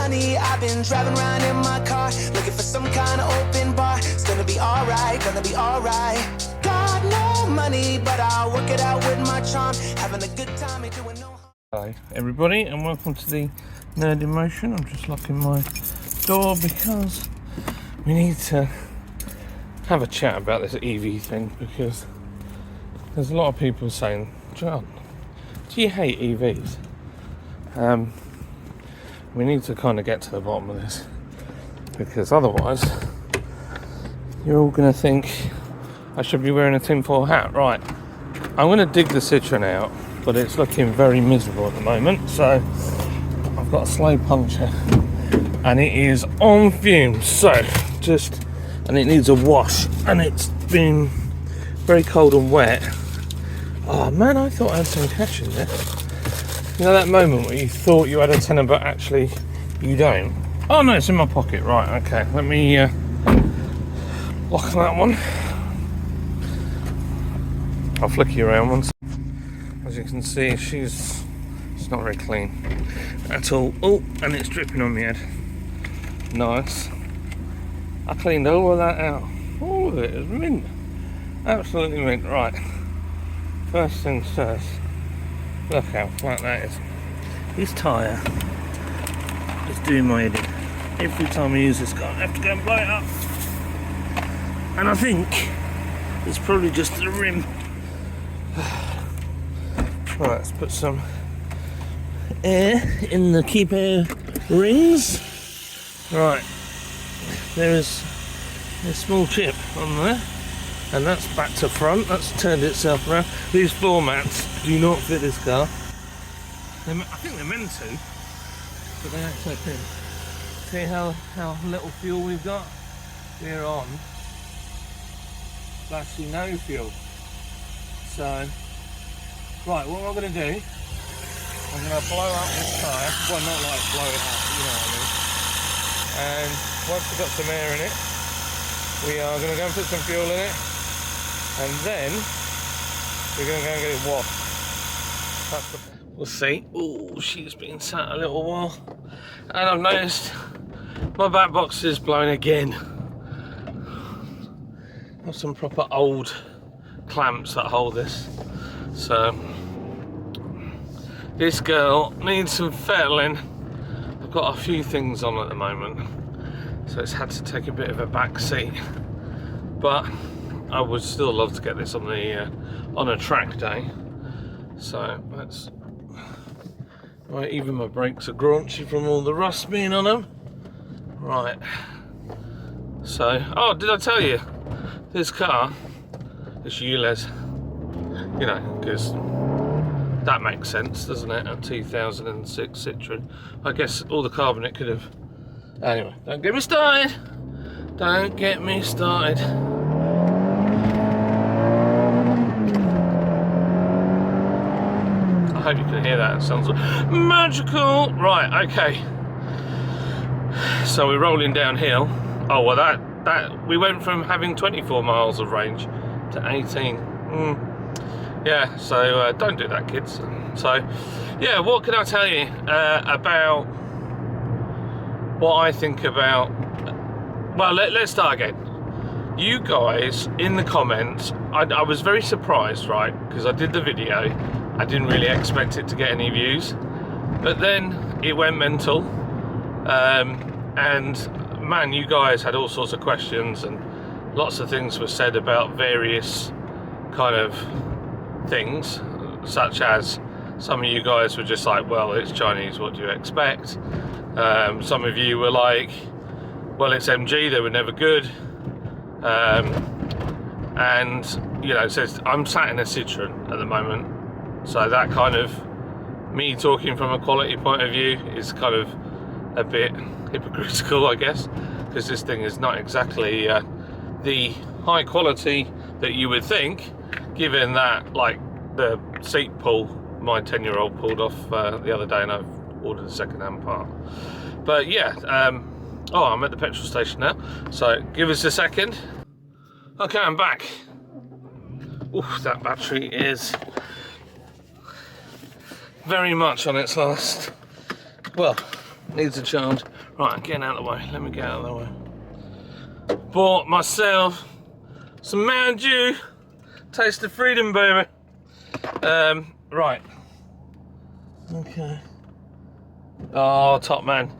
money. I've been driving around in my car, looking for some kind of open bar. It's gonna be alright, gonna be alright. Got no money, but I'll work it out with my charm. Having a good time, ain't doing no harm. Hi everybody, and welcome to the Nerd in Motion. I'm just locking my door because we need to have a chat about this EV thing, because there's a lot of people saying, John, do you hate EVs? We need to kind of get to the bottom of this, because otherwise you're all going to think I should be wearing a tinfoil hat. Right, I'm going to dig the Citroen out, but it's looking very miserable at the moment, so I've got a slow puncture and it is on fumes, and it needs a wash, and it's been very cold and wet. Oh man, I thought I had some cash in there. You know that moment where you thought you had a tenner but actually you don't? Oh no, it's in my pocket. Right, okay, let me lock that one. I'll flick you around once. As you can see, it's not very clean at all. Oh, and it's dripping on my head. Nice. I cleaned all of that out. All of it is mint. Absolutely mint. Right. First things first. Look how flat that is. This tyre is doing my head in. Every time I use this car, I have to go and blow it up. And I think it's probably just the rim. Right, let's put some air in the keep air rings. Right, there is a small chip on there, and that's back to front. That's turned itself around. These floor mats do not fit this car. I think they're meant to, but they ain't so thin. See how little fuel we've got? We're on actually no fuel. So, right, what I'm going to do, I'm going to blow up this tyre. Well, not like blow it up, you know what I mean. And once we've got some air in it, we are going to go and put some fuel in it, and then we're going to go and get it washed. We'll see. Oh, she's been sat a little while, and I've noticed my back box is blowing again. I've some proper old clamps that hold this, so this girl needs some fettling. I've got a few things on at the moment, so it's had to take a bit of a back seat, but I would still love to get this on the on a track day. So that's right. Even my brakes are graunchy from all the rust being on them. Right. So, oh, did I tell you this car is ULEZ? You know, because that makes sense, doesn't it? A 2006 Citroen. I guess all the carbon it could have. Anyway, don't get me started. Don't get me started. I hope you can hear that. It sounds magical. Right, okay. So we're rolling downhill. Oh well, that we went from having 24 miles of range to 18. Yeah, so don't do that, kids. So, yeah, what can I tell you about what I think about... Well, let's start again. You guys, in the comments, I was very surprised, right? Because I did the video. I didn't really expect it to get any views. But then it went mental. And, man, you guys had all sorts of questions, and lots of things were said about various kind of things, such as some of you guys were just like, well, it's Chinese, what do you expect? Some of you were like, well, it's MG, they were never good. And you know, it says I'm sat in a Citroen at the moment, so that kind of, me talking from a quality point of view is kind of a bit hypocritical, I guess, because this thing is not exactly the high quality that you would think, given that, like, the seat pull my 10-year-old pulled off the other day, and I've ordered a second-hand part. But yeah, oh, I'm at the petrol station now, so give us a second. Okay, I'm back. Oof, that battery is very much on its last, well, Needs a charge. Right, I'm getting out of the way. Let me get out of the way. Bought myself some Mountain Dew. Taste of freedom, baby. Right. Okay. Oh, top man.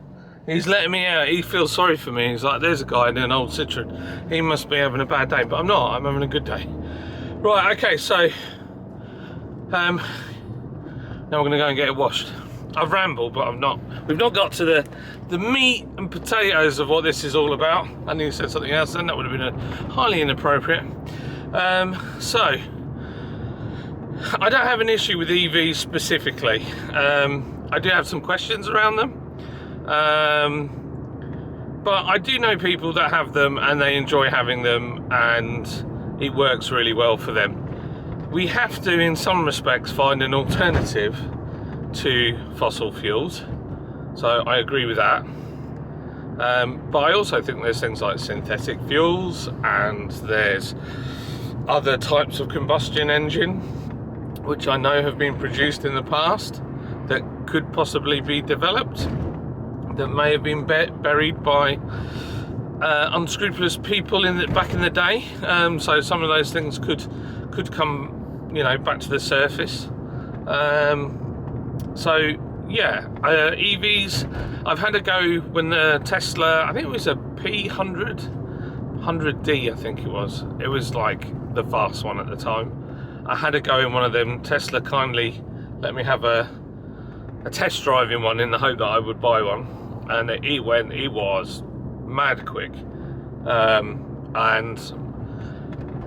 He's letting me out. He feels sorry for me. He's like, there's a guy in an old Citroen. He must be having a bad day, but I'm not. I'm having a good day. Right, okay, so now we're gonna go and get it washed. I've rambled, but I've not. We've not got to the meat and potatoes of what this is all about. I knew you said something else then. That would have been highly inappropriate. So I don't have an issue with EVs specifically. I do have some questions around them. But I do know people that have them and they enjoy having them and it works really well for them. We have to, in some respects, find an alternative to fossil fuels. So I agree with that. But I also think there's things like synthetic fuels and there's other types of combustion engine which I know have been produced in the past that could possibly be developed, that may have been buried by unscrupulous people back in the day. So some of those things could come, you know, back to the surface. So yeah, EVs. I've had a go when the Tesla, I think it was a P100, 100D, I think it was. It was like the fast one at the time. I had a go in one of them. Tesla kindly let me have a test driving one in the hope that I would buy one. And it was mad quick. And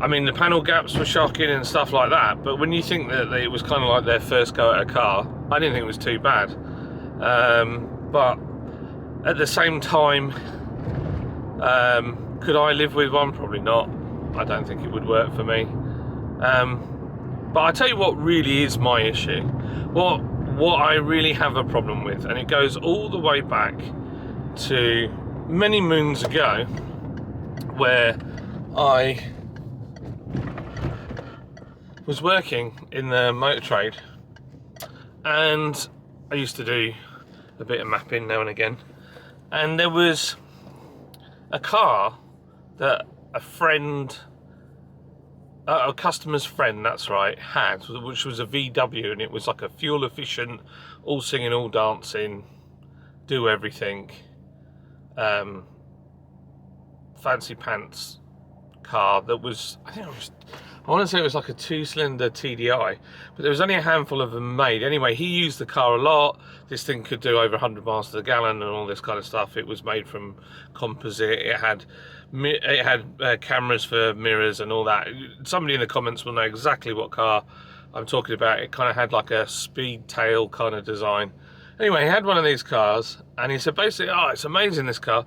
I mean, the panel gaps were shocking and stuff like that, but when you think that it was kind of like their first go at a car, I didn't think it was too bad. But at the same time, could I live with one? Probably not. I don't think it would work for me. But I tell you what really is my issue. What I really have a problem with, and it goes all the way back to many moons ago, where I was working in the motor trade, and I used to do a bit of mapping now and again, and there was a car that a customer's friend, that's right, had, which was a VW, and it was like a fuel efficient, all singing, all dancing, do everything, fancy pants car that was, I want to say it was like a 2-cylinder TDI, but there was only a handful of them made. Anyway, he used the car a lot. This thing could do over 100 miles to the gallon and all this kind of stuff. It was made from composite. It had cameras for mirrors and all that. Somebody in the comments will know exactly what car I'm talking about. It kind of had like a speed tail kind of design. Anyway, he had one of these cars, and he said basically, oh, it's amazing, this car.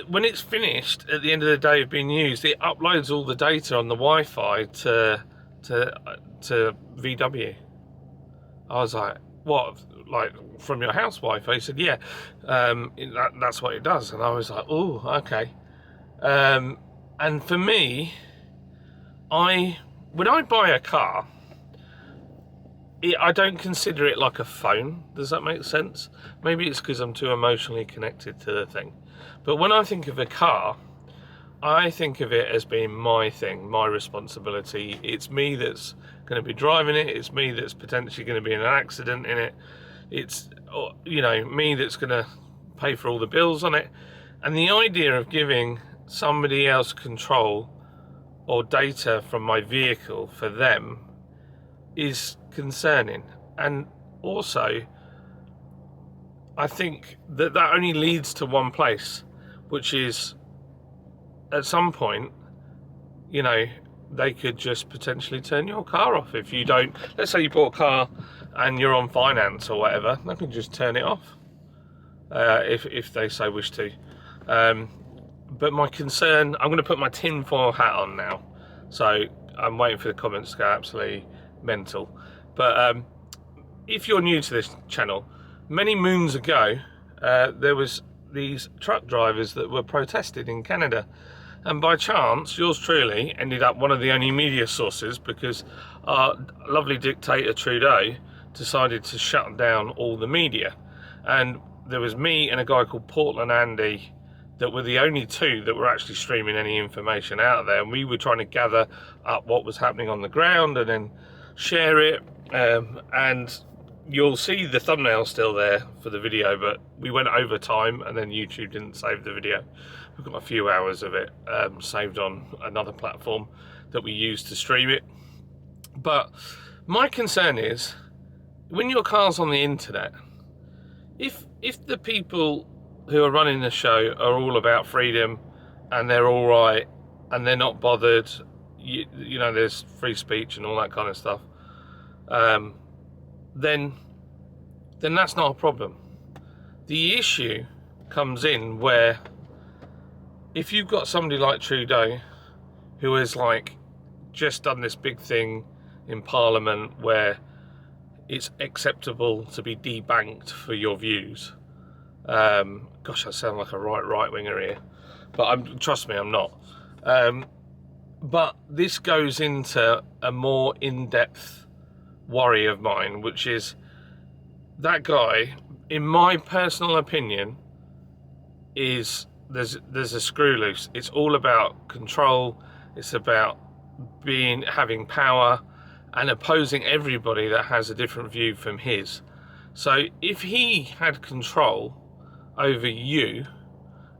When it's finished at the end of the day of being used, it uploads all the data on the Wi-Fi to VW. I was like, what? Like from your house Wi-Fi? He said, yeah, that's what it does. And I was like, oh, okay. And for me, when I buy a car, I don't consider it like a phone. Does that make sense? Maybe it's because I'm too emotionally connected to the thing. But when I think of a car, I think of it as being my thing, my responsibility. It's me that's going to be driving it. It's me that's potentially going to be in an accident in it. It's, you know, me that's going to pay for all the bills on it. And the idea of giving somebody else control or data from my vehicle for them is concerning. And also, I think that only leads to one place, which is at some point, you know, they could just potentially turn your car off if you don't. Let's say you bought a car and you're on finance or whatever, they can just turn it off if they so wish to. But my concern, I'm going to put my tinfoil hat on now, so I'm waiting for the comments to go absolutely mental. But if you're new to this channel, many moons ago there was these truck drivers that were protested in Canada, and by chance yours truly ended up one of the only media sources, because our lovely dictator Trudeau decided to shut down all the media. And there was me and a guy called Portland Andy that were the only two that were actually streaming any information out of there, and we were trying to gather up what was happening on the ground and then share it. And you'll see the thumbnail still there for the video, but we went over time and then YouTube didn't save the video. We've got a few hours of it saved on another platform that we use to stream it. But my concern is, when your car's on the internet, if the people who are running the show are all about freedom and they're all right and they're not bothered, you know, there's free speech and all that kind of stuff, then that's not a problem. The issue comes in where if you've got somebody like Trudeau who has like just done this big thing in Parliament where it's acceptable to be debanked for your views. Gosh, I sound like a right winger here, but trust me, I'm not. But this goes into a more in-depth worry of mine, which is that guy, in my personal opinion, is there's a screw loose. It's all about control. It's about having power and opposing everybody that has a different view from his. So if he had control over you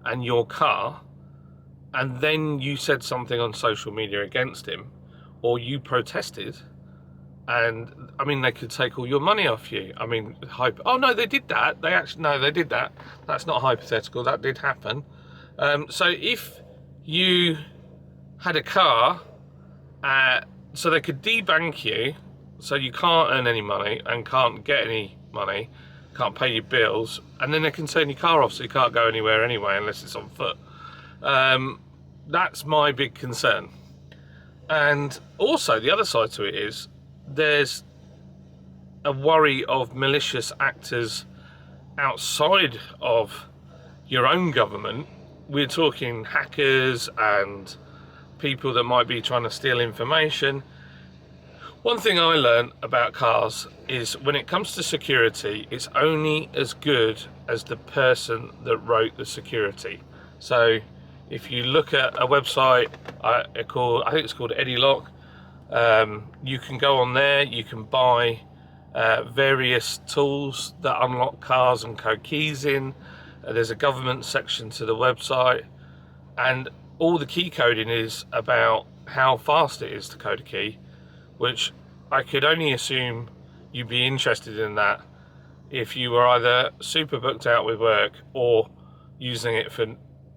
and your car, and then you said something on social media against him, or you protested, and I mean, they could take all your money off you. I mean, oh no, they did that. They did that. That's not hypothetical. That did happen. So if you had a car, so they could debank you, so you can't earn any money and can't get any money, can't pay your bills, and then they can turn your car off so you can't go anywhere anyway unless it's on foot. That's my big concern. And also the other side to it is there's a worry of malicious actors outside of your own government. We're talking hackers and people that might be trying to steal information. One thing I learned about cars is when it comes to security, it's only as good as the person that wrote the security. So if you look at a website I think it's called Eddie Lock, you can go on there, you can buy various tools that unlock cars and code keys in. There's a government section to the website, and all the key coding is about how fast it is to code a key, which I could only assume you'd be interested in that if you were either super booked out with work or using it for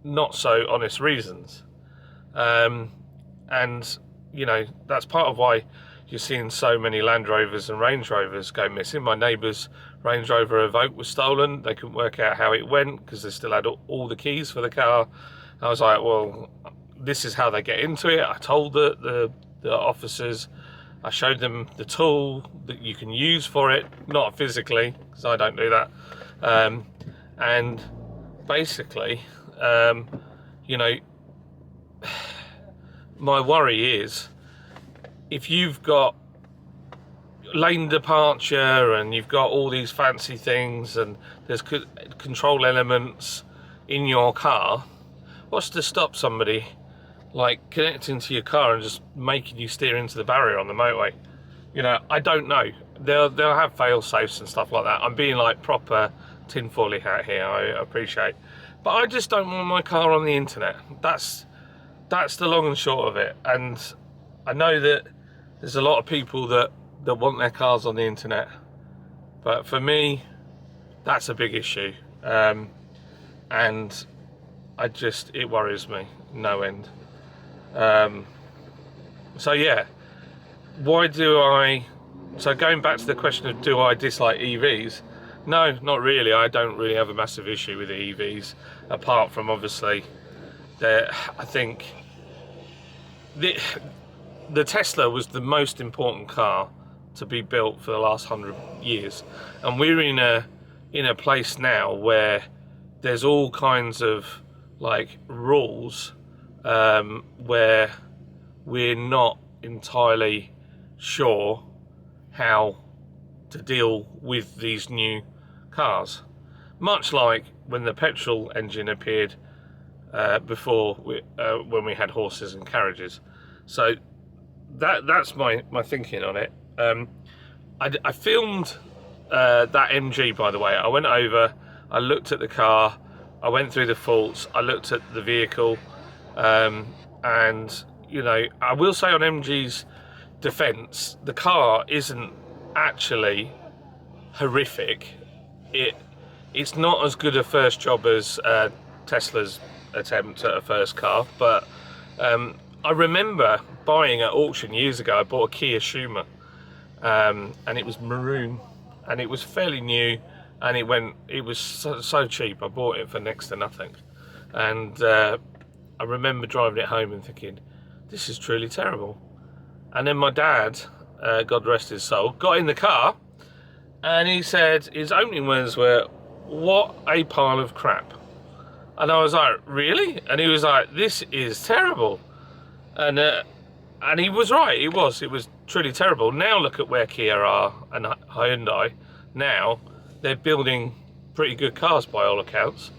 not so honest reasons. And you know, that's part of why you're seeing so many Land Rovers and Range Rovers go missing. My neighbour's Range Rover Evoque was stolen. They couldn't work out how it went because they still had all the keys for the car. I was like, well, this is how they get into it. I told the officers, I showed them the tool that you can use for it, not physically, because I don't do that. And basically, you know, my worry is if you've got lane departure and you've got all these fancy things and there's control elements in your car, what's to stop somebody like connecting to your car and just making you steer into the barrier on the motorway? You know, I don't know. They'll have fail safes and stuff like that. I'm being like proper tinfoil hat here, I appreciate, but I just don't want my car on the internet. That's the long and short of it. And I know that there's a lot of people that want their cars on the internet, but for me, that's a big issue. And it worries me no end. So yeah, so going back to the question of do I dislike EVs? No, not really. I don't really have a massive issue with the EVs, apart from obviously I think the Tesla was the most important car to be built for the last 100 years, and we're in a place now where there's all kinds of like rules where we're not entirely sure how to deal with these new cars. much like when the petrol engine appeared before when we had horses and carriages. So that's my thinking on it. I filmed that MG, by the way. I went over, I looked at the car, I went through the faults, I looked at the vehicle, and you know, I will say on MG's defence, the car isn't actually horrific. It's not as good a first job as Tesla's attempt at a first car, but I remember buying at auction years ago. I bought a Kia Shuma, and it was maroon, and it was fairly new, and it was so cheap. I bought it for next to nothing, and I remember driving it home and thinking, this is truly terrible. And then my dad, God rest his soul, got in the car, and he said his opening words were, "What a pile of crap." And I was like, really? And he was like, this is terrible. And he was right. It was truly terrible. Now look at where Kia are and Hyundai. Now they're building pretty good cars by all accounts,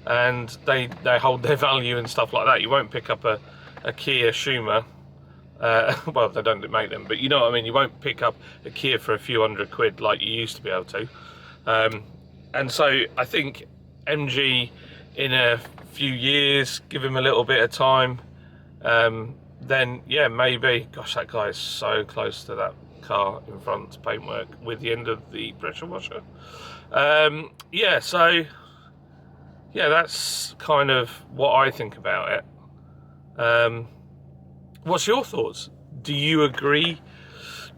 and they hold their value and stuff like that. You won't pick up a Kia Shuma. Well, they don't make them, but you know what I mean. You won't pick up a Kia for a few £100 like you used to be able to. And so I think MG, in a few years, give him a little bit of time, then yeah, maybe. Gosh, that guy is so close to that car in front paintwork with the end of the pressure washer. Yeah, so yeah, that's kind of what I think about it. What's your thoughts? Do you agree?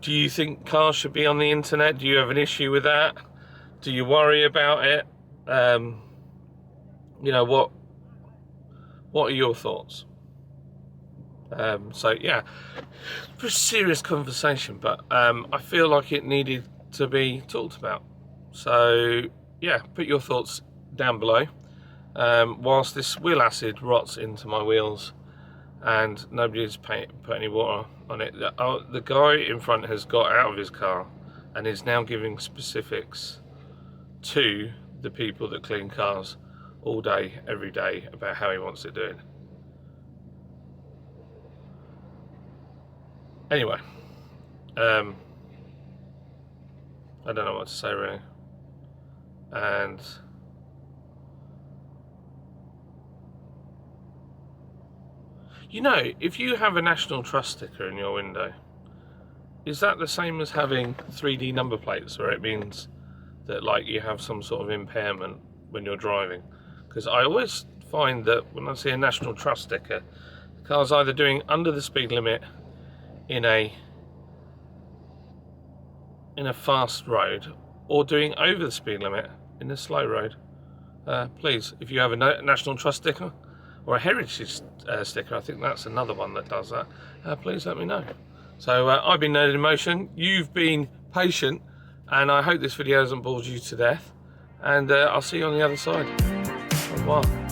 Do you think cars should be on the internet? Do you have an issue with that? Do you worry about it? You know, what are your thoughts? So yeah, pretty serious conversation, but I feel like it needed to be talked about. So yeah, put your thoughts down below. Whilst this wheel acid rots into my wheels and nobody has put any water on it, the guy in front has got out of his car and is now giving specifics to the people that clean cars all day, every day, about how he wants it doing. Anyway, I don't know what to say really. And you know, if you have a National Trust sticker in your window, is that the same as having 3D number plates, where it means that like you have some sort of impairment when you're driving? Because I always find that when I see a National Trust sticker, the car's either doing under the speed limit in a fast road, or doing over the speed limit in a slow road. Please, if you have a National Trust sticker or a Heritage sticker, I think that's another one that does that, please let me know. So I've been Nerd in Motion, you've been patient, and I hope this video hasn't bored you to death, and I'll see you on the other side. Au revoir.